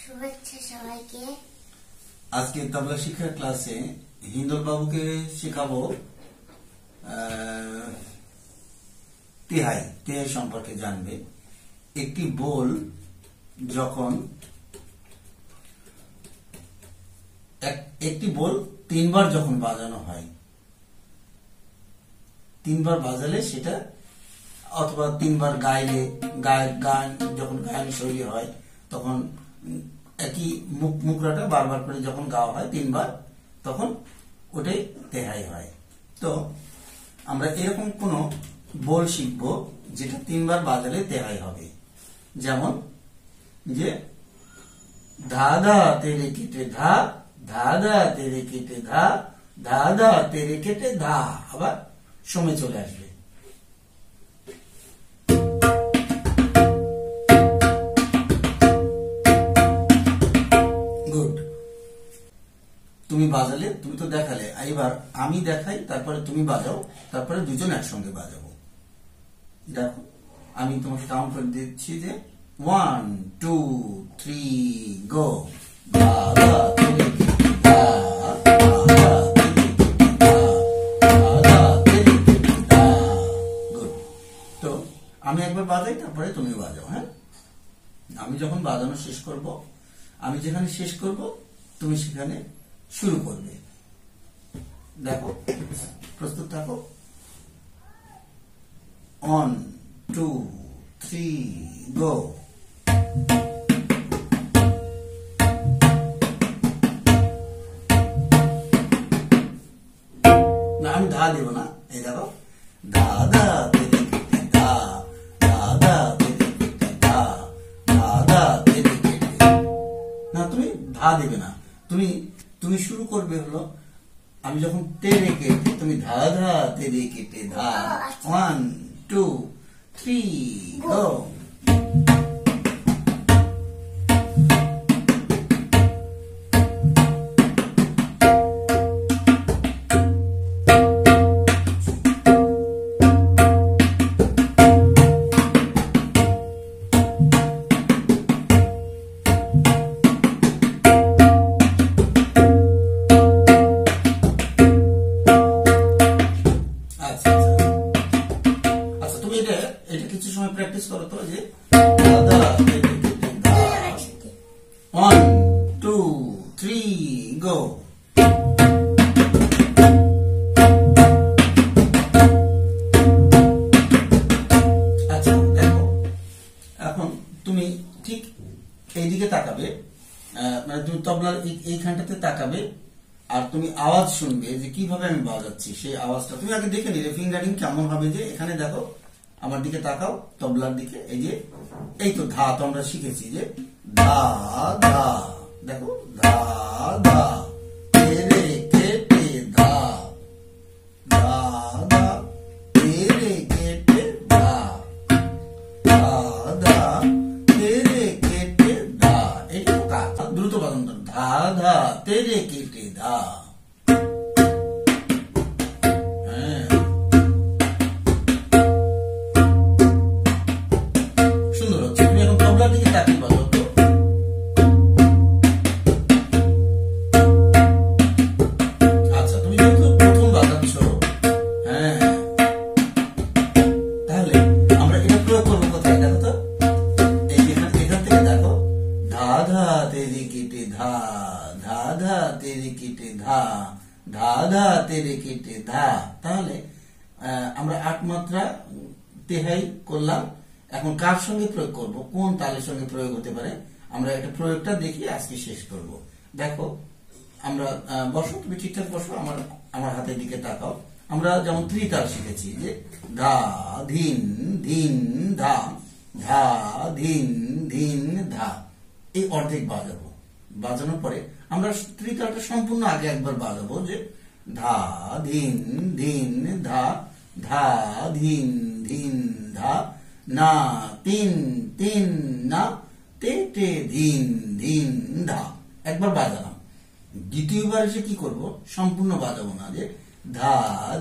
শুভেচ্ছা সবাইকে। আজকে তবলা শিক্ষার ক্লাসে হিন্দল বাবুকে শেখাবো তেহাই সম্পর্কে জানবে। একটি বোল যখন একটি বোল তিনবার যখন বাজানো হয়, তিনবার বাজালে সেটা অথবা তিনবার গাইলে গান যখন গায়ন শৈলী হয় তখন একই মুখরাটা বারবার করে যখন গাওয়া হয় তিনবার, তখন ওটাই তেহাই হয়। তো আমরা এরকম কোন বোল শিখবো যেটা তিনবার বাজালে তেহাই হবে। যেমন যে ধা ধা তেরে কেটে ধা, ধা ধা তেরে কেটে ধা, ধা ধা তেরে কেটে ধা। আবার সময় চলে আসবে। তুমি বাজালে, তুমি তো দেখালে, এবার আমি দেখাই, তারপরে তুমি বাজাও, তারপরে দুজন একসঙ্গে বাজাবো। দেখো আমি তোমাকে কাউন্ট করে দিচ্ছি যে 1 2 3 গো। তো আমি একবার বাজাই, তারপরে তুমি বাজাও। হ্যাঁ, আমি যখন বাজানো শেষ করব, আমি যেখানে শেষ করব তুমি সেখানে শুরু করবে। দেখো, প্রস্তুত থাকো। 1 2 3 গো। না, আমি ধা দেব না। এই দেখো, ধা ধা তেরে কেটে ধা, ধা ধা তেরে কেটে ধা, ধা ধা তেরে কেটে। না, তুমি ধা দেবে না। তুমি শুরু করবে হলো, আমি যখন তেরে কেটে, তুমি ধা ধা তেরে কেটে ধা। 1 2 3 গো। কিছু সময় প্র্যাকটিস করো তো, যে 1 2 3 গো। আচ্ছা দেখো, এখন তুমি ঠিক এইদিকে তাকাবে, মানে তুমি তবলার এইখানটাতে তাকাবে, আর তুমি আওয়াজ শুনবে যে কিভাবে আমি বাজাচ্ছি। সেই আওয়াজটা তুমি আগে দেখে নিলে ফিঙ্গারিং কেমন হবে। যে এখানে দেখো, আমার দিকে তাকাও, তবলার দিকে। এই যে এই তো ধা তো আমরা শিখেছি, যে ধা ধা। দেখো, ধা ধা তেরে কেটে ধা, ধা ধা তেরে কেটে ধা, ধা ধা তেরে কেটে ধা। এটা তো কাজ, দ্রুত বাদন। ধা ধা তেরে কেটে ধা। তাহলে আমরা 8 মাত্রা তেহাই করলাম। এখন কার সঙ্গে প্রয়োগ করব, কোন তালের সঙ্গে প্রয়োগ হতে পারে, আমরা একটা প্রয়োগটা দেখি আজকে শেষ করব। দেখো, আমরা বসো, তুমি ঠিকঠাক বসো, আমার হাতের দিকে তাকাও। আমরা যেমন ত্রিতাল শিখেছি, যে ধা ধিন ধিন ধা, ধা ধিন ধিন ধা। এই অর্ধেক বাজাবো। বাজানোর পরে আমরা ত্রিতালটা সম্পূর্ণ আগে একবার বাজাবো, যে ধা ধিন ধিন ধা, ধা ধিন ধিন ধা, না তিন তিন না, তে তে ধিন ধিন ধা। একবার বাজালাম। দ্বিতীয়বার এসে কি করব, সম্পূর্ণ বাজাবো না, যে ধা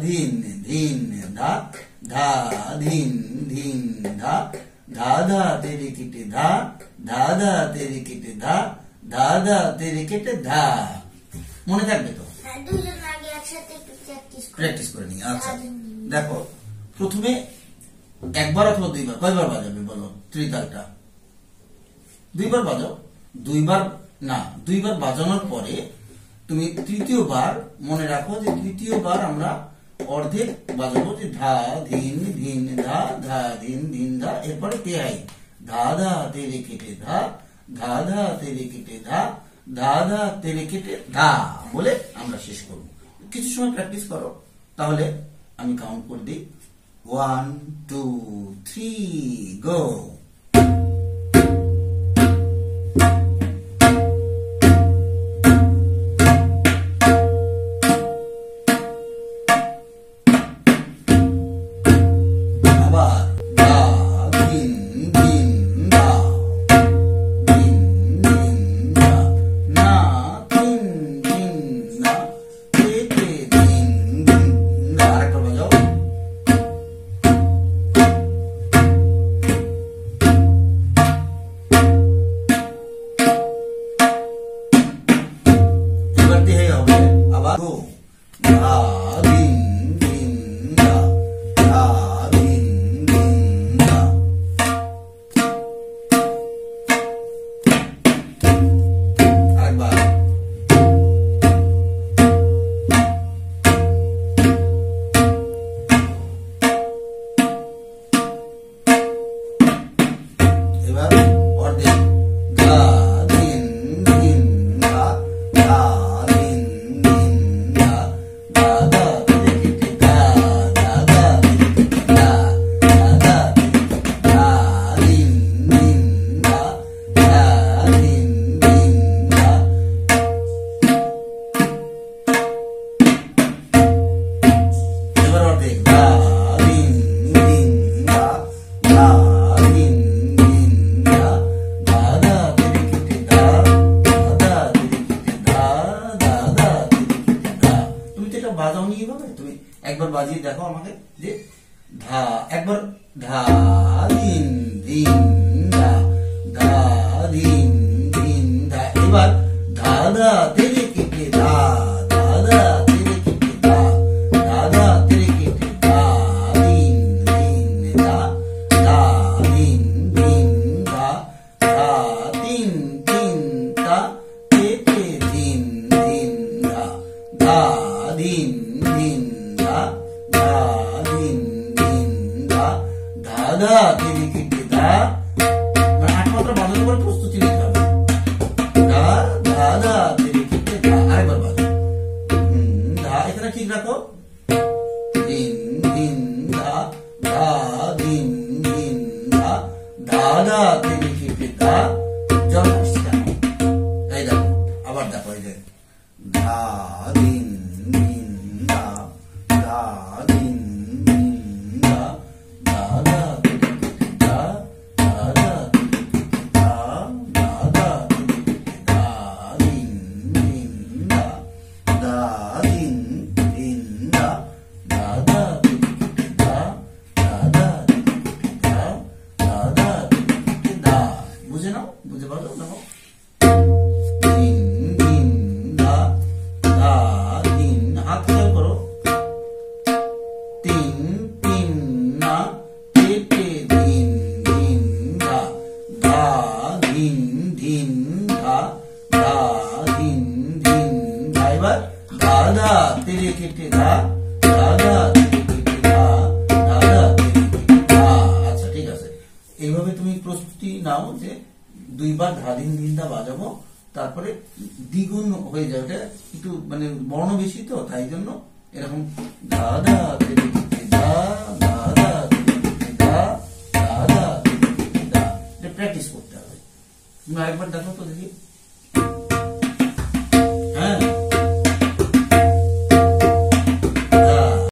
ধিন ধিন ধা, ধা ধিন ধিন ধা, धा धा तेरे किटे धा, धा धा तेरे किटे धा, ধা ধা তেরে কেটে ধা। মনে থাকবে তো? দুজন আগে একসাথে একটু প্র্যাকটিস করে নি। আচ্ছা দেখো, প্রথমে একবার অথবা দুইবার, কয়বার বাজাবে বলো ত্রিতালটা? দুইবার বাজাও। দুইবার বাজানোর পরে তুমি তৃতীয়বার মনে রাখো যে তৃতীয়বার আমরা অর্ধেক বাজাবো, যে ধা ধিন ধিন ধা, ধা ধিন ধিন ধা, এরপরে তেহাই ধা ধা তেরে কেটে ধা, ধা ধা তেরে কেটে ধা, ধা ধা তেরে কেটে ধা বলে আমরা শেষ করব। কিছু সময় প্র্যাকটিস করো, তাহলে আমি কাউন্ট করে দিই। 1 2 3 গো। একবার বাজিয়ে দেখো আমাকে, যে ধা, একবার ধা ধিন ধিন ধা, ধা ধিন ধিন ধা, এবার ধা ধা তেরে কেটে ধা, ধা ধা তেরে কেটে ধা, ধা ধা তেরে কেটে ধা ধিন ধিন ধা, ধা ধিন ধিন ধা, ধা তিন তিন ধা, কেটে ধিন ধিন ধা, ধা ধিন ধিন ধা, ধা ধিন ধিন ধা, ধা ধা তেরে কেটে ধা। আট মাত্রা বাজানোর পরে প্রস্তুতি নিতে হবে। ধা ধা ধা তেরে কেটে ধা, আরেকবার বাজো। ধা এখানে ঠিক রাখো। ধিন ধিন ধা, ধা ধিন ধিন ধা, ধা ধা তেরে কেটে ধা। জল আসছে কেন? এই দেখো, আবার দেখো, এই যে ধা ধিন ধিন ধা, ধা ধিন ধিন ধা, ধা ধা তেরে কেটে ধা, ধা ধা তেরে কেটে ধা, ধা ধা তেরে কেটে ধা ধিন ধিন ধা, ধা ধিন ধিন ধা, ধা ধা তেরে কেটে ধা, ধা ধা তেরে কেটে ধা, ধা ধা তেরে কেটে ধা। বুঝে নাও, বুঝে পারো? দেখো, ধিন ধিন ধা, ধা ধিন, হাত খেয়াল করো। তিন তিন না, কেটে ধিন ধিন ধা, ধা ধিন ধিন ধা, ধা ধিন ধিন ধা, এবার ধা ধা তেরে কেটে ধা, ধা ধা তেরে কেটে ধা, ধা ধা তেরে কেটে ধা। আচ্ছা ঠিক আছে, এইভাবে তুমি প্রস্তুতি নাও যে দুইবার ধা ধিন ধিন ধা বাজাবো, তারপরে দ্বিগুণ হয়ে যাবে। এটা একটু মানে বর্ণ বেশি তো, তাই জন্য এরকম ধা ধা তেরে কেটে ধা, ধা ধা তেরে কেটে ধা, ধা ধা তেরে কেটে ধা। এটা প্র্যাকটিস করতে হবে। তুমি আরেকবার দেখো তো দেখি।